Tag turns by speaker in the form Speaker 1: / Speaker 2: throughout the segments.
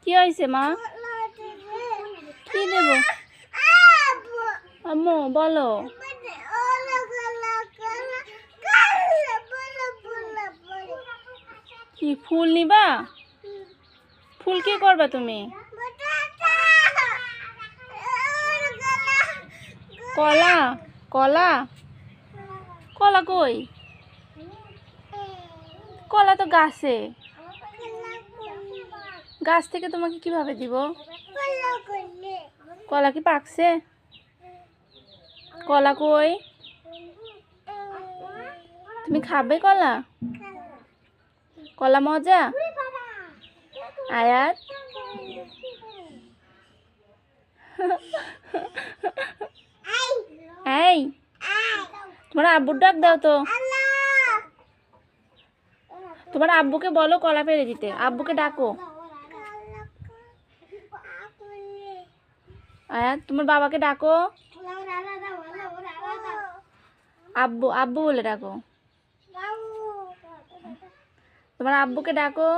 Speaker 1: কি হয়েছে মা? কি দেব? আম্মু বলো। কি ফুল নিবা? ফুল কি করবা তুমি? কলা? কলা? কলা কই? কলা তো গাছে। গাছ থেকে তোমাকে কিভাবে দিব? কলা কি পাকছে? কলা কই? তুমি খাবে কলা? কলা মজা? আয়াত এই তোমার আব্বুর ডাক দাও তো। তোমার আব্বুকে বলো কলা পেড়ে দিতে। আব্বুকে ডাকো। আয়াত তোমার বাবাকে ডাকো। আব্বু আব্বু বলে ডাকো। তোমার আব্বুকে ডাকো।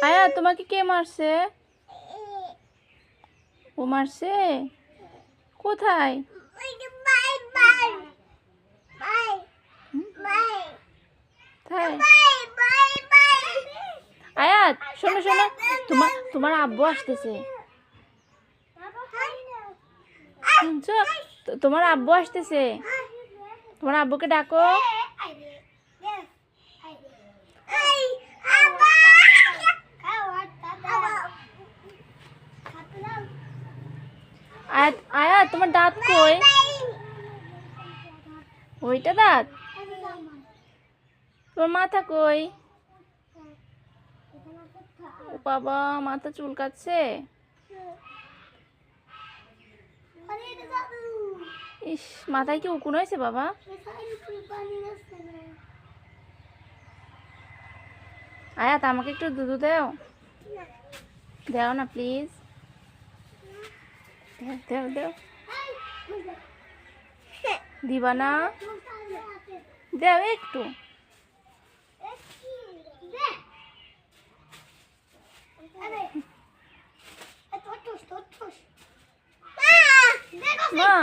Speaker 1: আয়া তোমাকে কে মারছে? ও মারছে? কোথায়? আয়াত শোনো শোনো, তোমার আব্বু আসতেছে। শুনছো? তোমার আব্বু আসতেছে। তোমার আব্বুকে ডাকো। আয়াত আয়াত তোমার দাঁত কই? ওইটা দাঁত? তোমার মাথা কই? ও বাবা, মাথা চুলকাচ্ছে। ইস, মাথায় কি উকুন হয়েছে বাবা? আয়াত আমাকে একটু দুধ দাও। দাও না প্লিজ। দাও দাও। দিবা না? দাও একটু। মা